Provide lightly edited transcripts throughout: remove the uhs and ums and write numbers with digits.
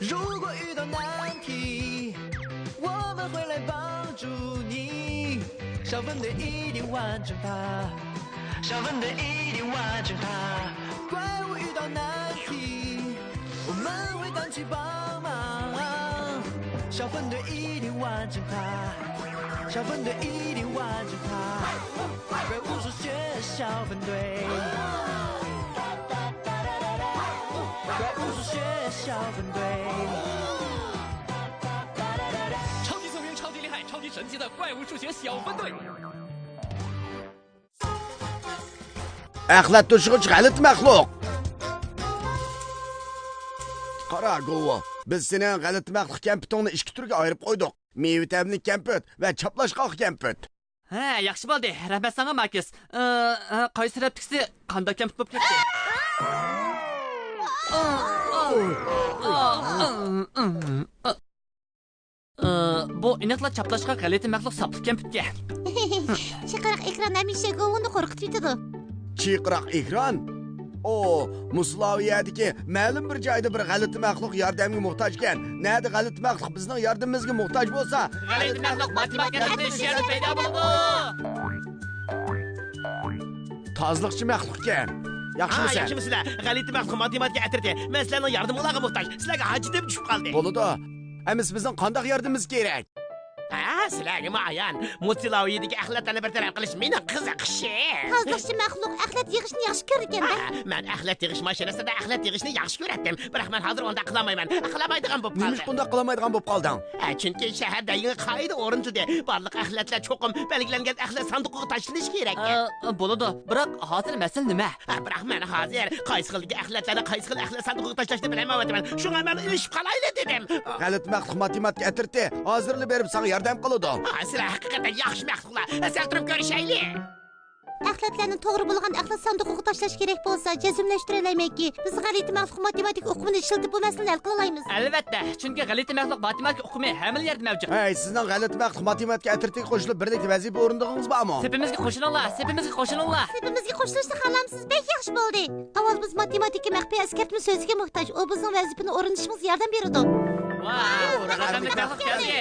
如果遇到难题，我们会来帮助你。小分队一定完成它，小分队一定完成它。怪物遇到难题，我们会赶紧帮忙。小分队一定完成它，小分队一定完成它。怪物数学小分队，怪物数学小分队。超级聪明、超级厉害、超级神奇的怪物数学小分队。Axlat to'shig'ich g'alati maxluq. Qara Govo, biz seni g'alati maxluq kampitongni ikki turga ayirib qo'ydik. Meva ta'mli kampit va chaplashqoq kampit. Ha, yaxshi bo'ldi. Rahmat senga, Markus. Qaysi raptiksi qanday kampit bo'lib ketdi? Bu aniqla chaplashqa g'alati maxluq sapli kampitga. Chiqariq ekran hamisha Govoni qo'rqitib yutadi. Chiqroq ekran. Muslaviyadagi ma'lum bir joyda bir g'alati maxluq yordamga muhtoj ekan. Nada g'alati maxluq bizning yordamimizga muhtoj bo'lsa, g'alati maxluq matematikada ishlar paydo bo'ladi. Tozliqchi maxluq ekan. Yaxshimisiz? Yaxshimisizlar? G'alati maxluq matematika atirdi. Men sizlarning yordamingizga muhtoj. Sizlarga haji deb tushib qoldi. Bo'ladi. Emas bizning qanday yordamimiz kerak? Sizlarga ma'yan. Muslaviyadagi axlatlarni bartaraf qilish meni qiziqishi. Tozliqchi maxluq axlat yig'ishni yaxshi ko'rar ekan-da. Men axlat yig'ish mashinasida axlat yig'ishni yaxshi ko'radim. Biroq men hozir unda qilmayman. Qilmaydigan bo'lib qoldim. Nima bunda qilmaydigan bo'lib qolding? Chunki shaharda yangi qoida o'rnatildi. Barliq axlatlar cho'qim belgilangan axlat sanduqiga tashlanishi kerak. Bo'ladi. Biroq hozir masala nima? Biroq men hozir qaysi xil axlatlarni qaysi xil axlat sanduqiga tashlashni bilmayman. Shunga men ilishib qolayli dedim. G'alati maxluq matematika atirdi. Hozirli berib senga yordam qiladi. Sizlar haqiqatan yaxshi maxluqlar. Sal turib ko'rishayli. Axlatlarni to'g'ri bo'lgan axlat sanduqiga tashlash kerak bo'lsa, jazmlashtiraylikki. Biz g'alati maxluq matematik o'qimini ishlatib bu masalani hal qila olamiz. Albatta, chunki g'alati maxluq matematik o'qimi hamma yerda mavjud. Sizning g'alati maxluq matematika atirtiga qo'shilib birlikda vazifa o'rindig'ingiz bormi? Sepimizga qo'shilinglar, sepimizga qo'shilinglar. Sepimizga qo'shilishni xohlamsiz? Bek yaxshi bo'ldi. Avval biz matematika maxfiy eskartma so'ziga muhtoj. U bizning vazifani o'rnatishimizga yordam beradi. Vau, raqamli maxluq keldi.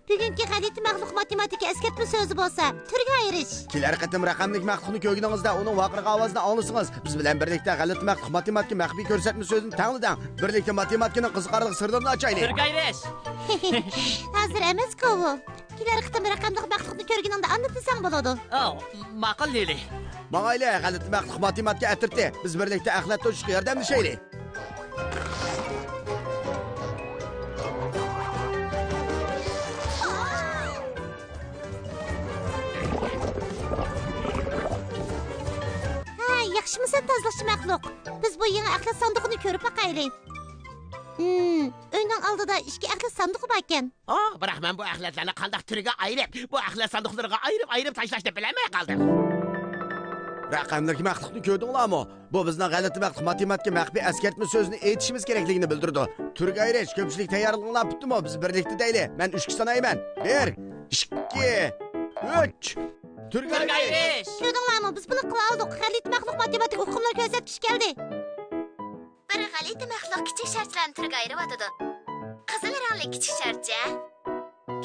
Bugungi g'alati maxluq matematika eskartma so'zi bo'lsa, turga ayirish. Kelar qatim raqamli maxluqni ko'rganingizda uning voqirga ovozini anglasangiz, biz bilan birlikda g'alati maxluq matematika maxfiy ko'rsatma so'zini tanglading. Birlikda matematikaning qiziqarli sirlarini ochaylik. Turga ayirish. Hozir emas Kovo. Kelar qatim raqamli maxluqni ko'rganingda anlatsang bo'ladi. Ma'qul deylik. Ma'qul, g'alati maxluq matematika atirdi. Biz birlikda axlat to'shishga yordamlashaylik. Yaxshimisan tozliqchi maxluq? Biz bu yangi axlat sanduqini ko'rib boqaylik. Uyning oldida ikki axlat sanduqi bor ekan. Biroq men bu axlatlarni qanday turiga ayirib, bu axlat sanduqlariga ayirib tashlashni bilmay qoldim. Raqamli maxluqni ko'rdinglarmi? Bu bizning g'alati maxluq matematika maxfiy eskartma so'zini aytishimiz kerakligini bildirdi. Turga ayirish ko'pchilik tayyorlig'ini bitdimi? Biz birlikda deylik. Men 3 sanayman. 1 2 3 Turga ayirish. Ko'rdinglarmi? Biz buni qila oldik. G'alati maxluq matematik o'qimlar ko'rsatkish keldi. Bir g'alati maxluq kichik shartlarni turga ayirib o'tadi. Qizil rangli kichik sharcha,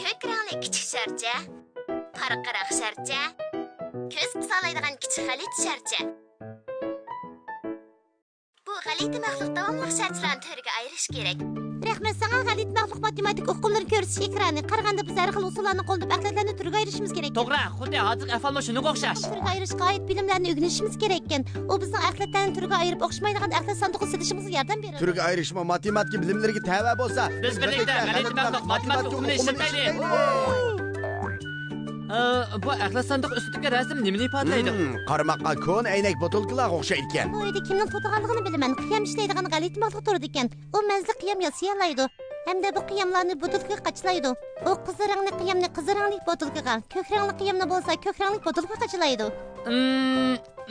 ko'k rangli kichik sharcha, qariq sharcha, ko'z qisalaydigan kichik g'alati sharcha. Bu g'alati maxluq davomli shartlarni turga ayirish kerak. Rahmat sana g'alati maxluq matematik o'qimlarini ko'rsatish ekrani. Qaraganda biz har xil usullarni qo'llanib axlatlarni turga ayirishimiz kerak. To'g'ri, xuddi hozir ahvolimiz shunga o'xshash. Turga ayirishga oid bilimlarni o'rganishimiz kerak ekan. U bizning axlatlarni turga ayirib o'xshamaydigan axlat sanduqi silishimizga yordam beradi. Turga ayirishma matematika bilimlariga tava bo'lsa, biz birlikda g'alati maxluq matematik o'qimini ishlataylik. Bu axlat sanduq ustidagi rasm nimani ifodalaydi? Qarmoqqa ko'n aynak botilkalar o'xshaydi ekan. Bu yerda kimning fotoqanligini bilaman. Qiyam ishlaydigan g'alati maxluq turdi ekan. U manzil qiyam yasayalaydi. Hamda bu qiyamlarni botilkaga qachilaydi. U qizil rangli qiyamni qizil rangli botilkaga, ko'k rangli qiyamni bo'lsa ko'k rangli botilkaga qachilaydi.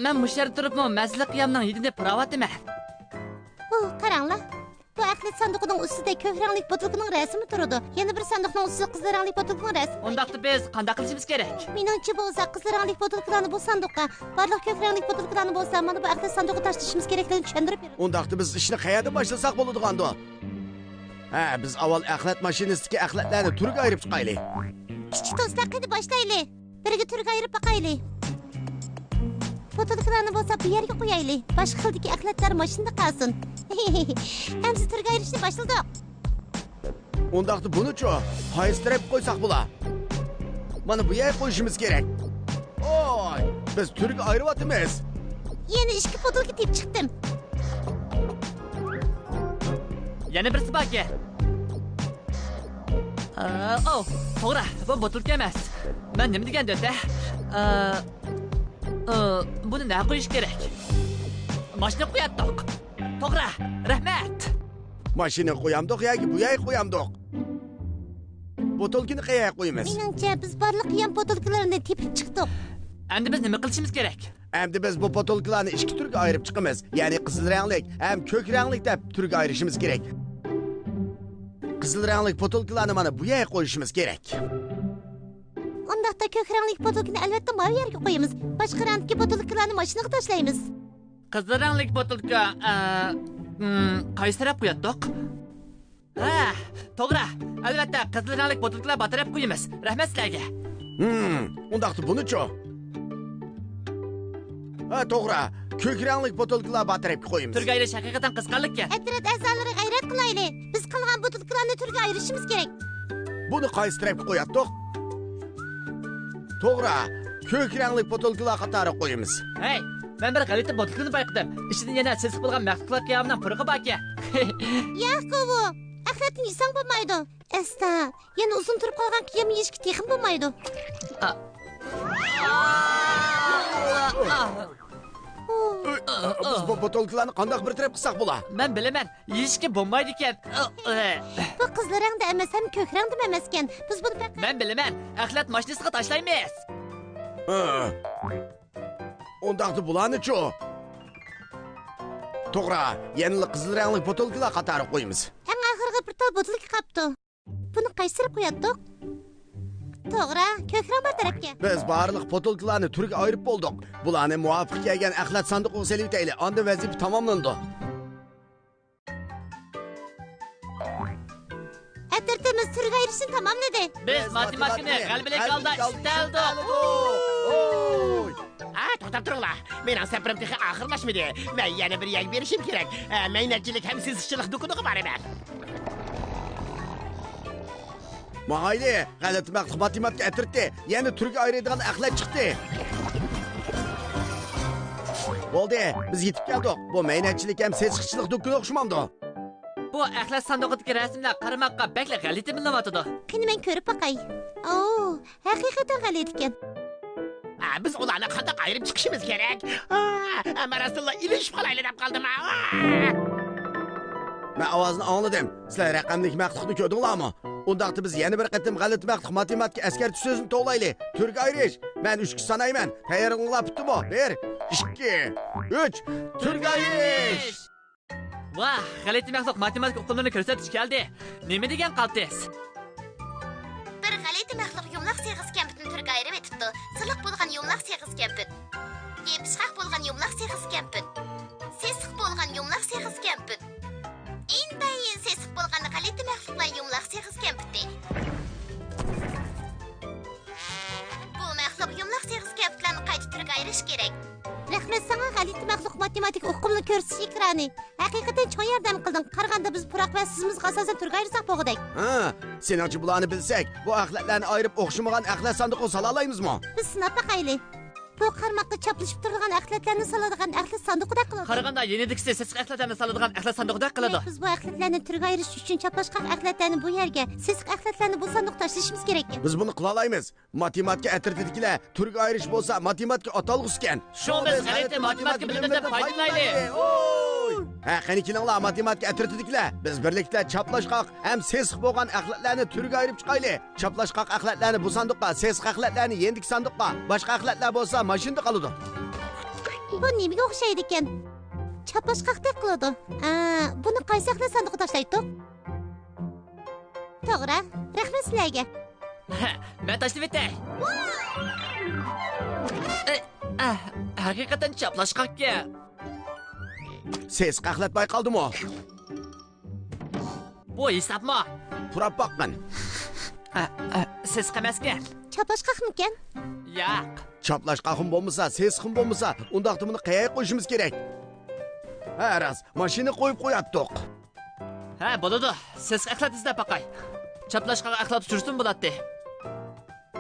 Men mushar turibman, manzil qiyamning yidini pravatima. Qaranglar. Bu axlat sanduqining ustida ko'k rangli botilkaning rasmi turadi. Yana bir sanduqning ustida qizil rangli botilkaning rasmi. Undaqda biz qanday qilishimiz kerak? Meningcha bo'lsa qizil rangli botilkalarni bu sanduqqa, barliq ko'k rangli botilkalarni bo'lsa mana bu axlat sanduqqa tashlashimiz kerakligini tushuntirib beradi. Undaqda biz ishni qayerda boshlasak bo'ladigan-da? Ha, biz avval axlat mashinasidagi axlatlarni turga ayirib chiqaylik. Kichik do'stlar, qani boshlaylik. Birga turga ayirib boqaylik. Botulkalarni bo'lsa bu yerga qo'yaylik. Boshqa xildagi axlatlar mashinada qolsin. Endi turga ayirishni boshladik. Undaqda buni-chu qaystirib qo'ysak bo'la. Mana bu yerga qo'yishimiz kerak. Oy, biz turga ayirib Yeni 2 botulka tep chiqdim. Yana birisi bor aka. Oh, to'g'ri, bu butulka emas. Men nima degan do'sta? Buni nima qo'yish kerak? Mashina qo'yatdik. To'g'ri, rahmat. Mashina qo'yamdiq yoki bu yerga qo'yamdiq? Botulkani qayerga qo'yamiz? Menimcha biz barliq qiyam botulkalarni tepib chiqdik. Endi biz nima qilishimiz kerak? Endi biz bu botulkalarni 2 turga ayirib chiqamiz. Ya'ni qizil ranglik ham ko'k ranglik deb turga ayirishimiz kerak. Qizil ranglik botulkalarni mana bu yerga qo'yishimiz kerak. Undaqda ko'k ranglik botulkani albatta bu yerga qo'yamiz. Boshqa rangdagi botulkalarni mashinaga tashlaymiz. Qizil ranglik botulka qaysi taraf qo'yatdik? Ha, to'g'ri. Albatta qizil ranglik botulkalar bu taraf qo'yamiz. Rahmat sizlarga. Undaqda buni-chu. Ha, to'g'ri. Ko'k ranglik botulkalar bu tarafga qo'yamiz. Turga ayirish haqiqatan qisqarlikka. Atrat a'zolari g'ayrat qilaylik. Biz qilgan botulkalarni turga ayirishimiz kerak. Buni qaysi tarafga qo'yatdik? To'g'ri. Ko'k ranglik botulkalar qatori qo'yamiz. Hey, men bir g'alati botulkani payqadim. Ichida yana sesiq bo'lgan mahsulotlar qiyamidan purg'i bor aka. Yo'q-ku. Axlatni yesang bo'lmaydi. Esta, yana uzun turib qolgan kiyim yeyishga texim bo'lmaydi. Biz bu botulkalarni qanday bir taraf qilsak bo'la? Men bilaman, yeyishga bo'lmaydi ekan. Bu qizil rangda emas, ham ko'k rangda emas ekan. Biz buni faqat Men bilaman, axlat mashinasiga tashlaymiz. Undaqda bularni-chu. To'g'ri, yana qizil rangli botulkalar qatori qo'yamiz. eng oxirgi bir tal botulka qolibdi. Buni qaysirib qo'yatdik? To'g'ri, ko'k rang bir tarafga. Biz barliq botulkalarni turga ayirib bo'ldik. Bularni muvofiq kelgan axlat sanduqiga solib o'taylik. Onda vazifa tamomlandi. Atratimiz turga ayirishni tamomladi. Biz matematikani g'alabalik holda istaldik. Oy! Ha, to'xtab turinglar. Mening safarim texi oxirlashmadi. Men yana bir yangi berishim kerak. Mehnatchilik ham sezishchilik do'koniga boraman. Mahayli, g'alati maqsad matematika atritdi. Yana turga ayiradigan axlat chiqdi. Bo'ldi, biz yetib keldik. Bu mehnatchilik ham sezishchilik do'koniga o'xshamamdi. Bu axlat sanduqidagi rasmlar qaramoqqa bakla g'alati bilinayotdi. Qani men ko'rib boqay. Oo, haqiqatan g'alati ekan. Biz ularni qanday ayirib chiqishimiz kerak? Ammo rasululloh ilishib qolaylik deb qoldim. Men ovozini angladim. Sizlar raqamlik maqsadni ko'rdinglarmi? Undaqda biz yana bir qatim g'alati maqsad matematika askarchi so'zini to'g'laylik. Turga ayirish. Men 3 sanayman. Tayyorlig'inglar bitdimi? 1, 2, 3. Turga ayirish. Vah, g'alati maqsad matematika uqumlarini ko'rsatish keldi. Nima degan qaltis? Bir g'alati maxluq yumloq seg'iz kampitni turga ayirib etibdi. Siliq bo'lgan yumloq seg'iz kampit. Yepishqaq bo'lgan yumloq seg'iz kampit. Sesiq bo'lgan yumloq seg'iz kampit. Intayin sesiq bo'lgan g'alati maxluqlar yumloq seg'iz kampitdi. Bu maxluq yumloq seg'iz kampitlarni qayta turga ayirish kerak. Rahmat sana g'alati maxluq matematik o'qimini ko'rsatish ekrani. Haqiqatan cho'ng yordam qilding. Qaraganda biz puroq va sizimizga asosan turga ayirsak bo'g'dak. Ha, seningchi bularni bilsak, bu axlatlarni ayirib o'xshamagan axlat sanduqiga sola olamizmi? Biz sinab boqaylik. Bu qarmoqqa chaplashib turgan axlatlarni soladigan axlat sanduqida qiladi. Qaraganda yenidikisi sesiq axlatlarni soladigan axlat sanduqida qiladi. Biz bu axlatlarni turga ayirish uchun chaplashqaq axlatlarni bu yerga, sesiq axlatlarni bu sanduqqa tashlashimiz kerak. Biz buni qila olamiz. Matematika atritidagilar turga ayirish bo'lsa, matematika atalg'usi ekan. Shu biz g'alati matematika bilimlaridan foydalanaylik. Ha, qani kelinglar matematika atritidagilar. Biz birlikda chaplashqaq ham sesiq bo'lgan axlatlarni turga ayirib chiqaylik. Chaplashqaq axlatlarni bu sanduqqa, sesiq axlatlarni yendik sanduqqa, boshqa axlatlar bo'lsa mashinada qoladi. Bu nimaga o'xshaydi ekan? Chaplashqaqdek qiladi. Buni qaysi axlat sanduqqa tashlaydik? To'g'ri. Rahmat sizlarga. Men tashlab etay. Haqiqatan chaplashqaqqa. Sesiq axlat bayqaldimi? Bu hesapmı? Turab baqqan. Siz emasmi? Çapaşqaqmikan? Yo'q. Chaplashqaqim bo'lmasa, sesqim bo'lmasa, undaqda buni qayerga qo'yishimiz kerak? Ha, rost, mashina qo'yib qo'yatdiq. Ha, bo'ladi. Siz axlat izlab baqay. Chaplashqaga axlat tushirsin bo'ladi.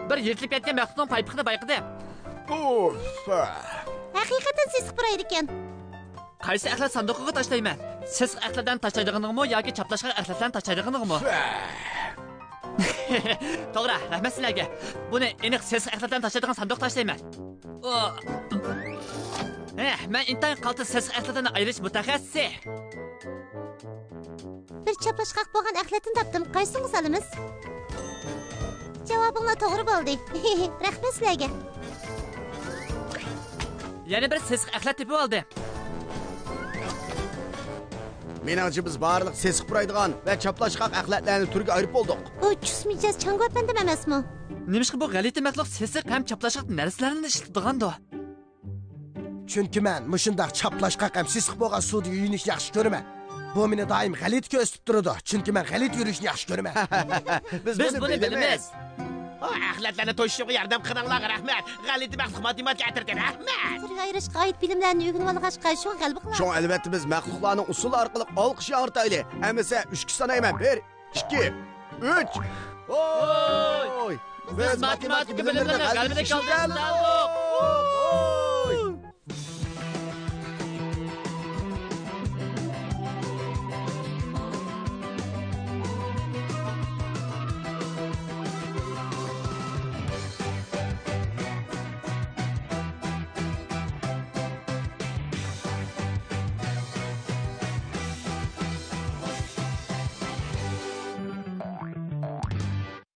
Bir yirtilib ketgan maxluqning paypiqini bayqidim. Uf. Haqiqatan sesiq buraydi ekan. Qaysi axlat sanduqiga tashlayman? Siz axlatdan tashlaydiganingmi yoki chaplashqa axlatdan tashlaydiganingmi? To'g'ri, rahmat sizlarga. Buni aniq siz axlatdan tashlaydigan sanduq tashlayman. Men intayin qaltis siz axlatdan ayirish mutaxassisi. Bir çapaşqaq bo'lgan axlatini topdim. Qaysini solamiz? Javobinglar to'g'ri bo'ldi. Rahmat sizlarga. Yana bir siz axlat tepib oldim. Meningcha biz barliq sesiq buraydigan va chaplashqaq axlatlarni turga ayirib bo'ldik. Bu chusmijaz changu apandim emasmi? Nimishqa bu g'alati maxluq sesiq ham chaplashqaq narsalarni ishlatdiganda? Chunki men mushundaq chaplashqaq ham sisiq bo'lgan suvda yuyinishni yaxshi ko'raman. Bu meni doim g'alit ko'rsatib turadi. Chunki men g'alit yurishni yaxshi ko'raman. Biz buni bilamiz. Axlatlarni to'shishga yordam qilinglar, rahmat. G'alit maxluq matematika atirdi, rahmat. Turga ayrishqa oid bilimlarni o'rganib olg'achqa shu g'alba qiladi. Şu albatta biz maxluqlarning usuli orqali olqish ortayli. Amasa 3 sanayman. 1 2 3. Oy! Biz matematika bilimlarini qalbida qoldirdik.